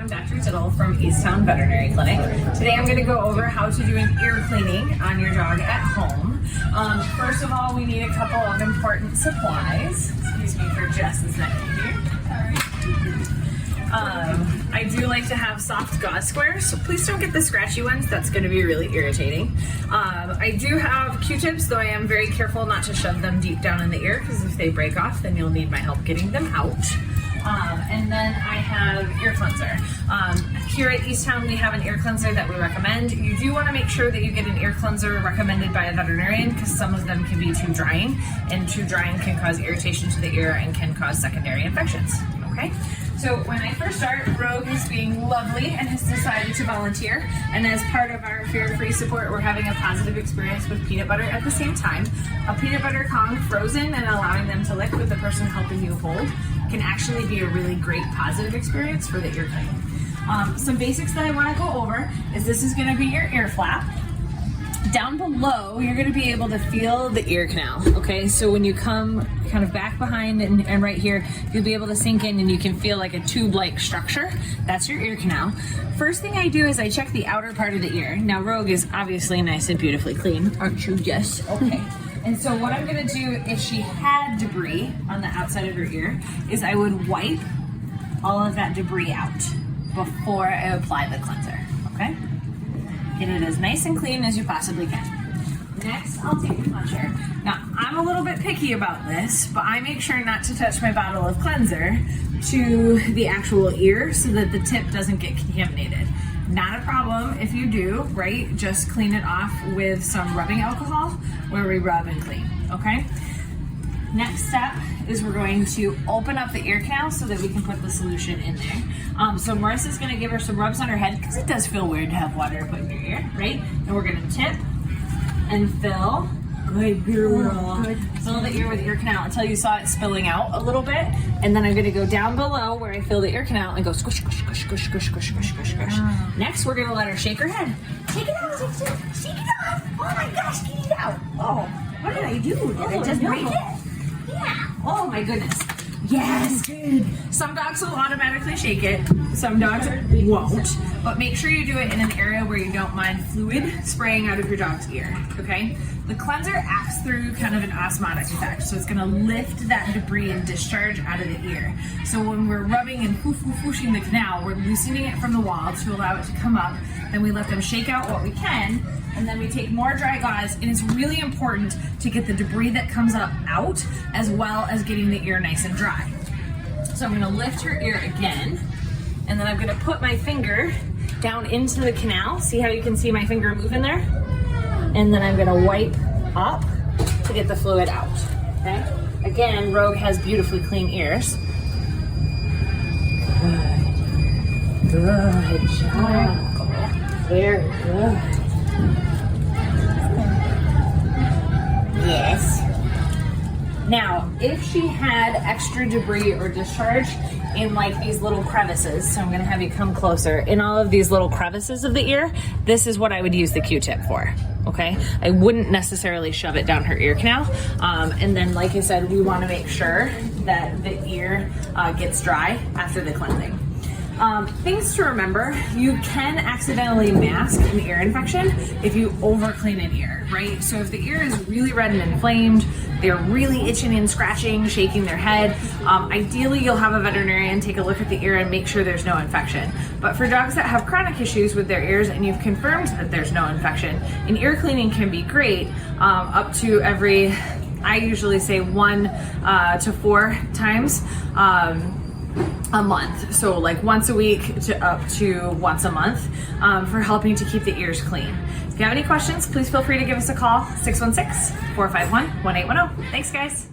I'm Dr. Tittle from Easttown Veterinary Clinic. Today I'm going to go over how to do an ear cleaning on your dog at home. First of all, we need a couple of important supplies. Excuse me for just a second here. I do like to have soft gauze squares, so please don't get the scratchy ones. That's going to be really irritating. I do have Q-tips, though I am very careful not to shove them deep down in the ear, because if they break off, then you'll need my help getting them out. And then I have ear cleanser. Here at Easttown, we have an ear cleanser that we recommend. You do want to make sure that you get an ear cleanser recommended by a veterinarian, because some of them can be too drying, and too drying can cause irritation to the ear and can cause secondary infections. Okay? So when I first start, Rogue is being lovely and has decided to volunteer. And as part of our fear-free support, we're having a positive experience with peanut butter at the same time. A peanut butter Kong frozen and allowing them to lick with the person helping you hold can actually be a really great positive experience for the ear cleaning. Some basics that I want to go over is this is going to be your ear flap. Down below, you're going to be able to feel the ear canal, okay? So when you come kind of back behind and right here, you'll be able to sink in and you can feel like a tube-like structure. That's your ear canal. First thing I do is I check the outer part of the ear. Now, Rogue is obviously nice and beautifully clean, aren't you? Yes, okay. And so what I'm going to do, if she had debris on the outside of her ear, is I would wipe all of that debris out before I apply the cleanser, okay? Get it as nice and clean as you possibly can. Next, I'll take the plunger. Now, I'm a little bit picky about this, but I make sure not to touch my bottle of cleanser to the actual ear so that the tip doesn't get contaminated. Not a problem if you do, right? Just clean it off with some rubbing alcohol where we rub and clean, okay? Next step is we're going to open up the ear canal so that we can put the solution in there. So Marissa's gonna give her some rubs on her head because it does feel weird to have water put in your ear, right? And we're gonna tip and fill. Good girl. Good. Fill the ear with the ear canal until you saw it spilling out a little bit. And then I'm gonna go down below where I fill the ear canal and go squish, squish, squish, squish, squish, squish, squish, squish, squish. Next, we're gonna let her shake her head. Shake it out, shake it off. Oh my gosh, get it out. Oh, what did I do? Did I just break it? Yeah. Oh my goodness. Yes, good. Some dogs will automatically shake it. Some dogs won't. But make sure you do it in an area where you don't mind fluid spraying out of your dog's ear, okay? The cleanser acts through kind of an osmotic effect. So it's gonna lift that debris and discharge out of the ear. So when we're rubbing and whooshing the canal, we're loosening it from the wall to allow it to come up. Then we let them shake out what we can. And then we take more dry gauze, and it's really important to get the debris that comes up out as well as getting the ear nice and dry. So I'm gonna lift her ear again, and then I'm gonna put my finger down into the canal. See how you can see my finger moving there? And then I'm gonna wipe up to get the fluid out, okay? Again, Rogue has beautifully clean ears. Good, good job. Very good. Yes. Now, if she had extra debris or discharge in like these little crevices, so I'm gonna have you come closer, in all of these little crevices of the ear, this is what I would use the Q-tip for, okay? I wouldn't necessarily shove it down her ear canal. And then, like I said, we wanna make sure that the ear gets dry after the cleansing. Things to remember, you can accidentally mask an ear infection if you over clean an ear, right? So if the ear is really red and inflamed, they're really itching and scratching, shaking their head, ideally you'll have a veterinarian take a look at the ear and make sure there's no infection. But for dogs that have chronic issues with their ears and you've confirmed that there's no infection, an ear cleaning can be great up to every, I usually say 1 to 4 times a month. So like once a week to up to once a month for helping to keep the ears clean. If you have any questions, please feel free to give us a call, 616-451-1810. Thanks, guys.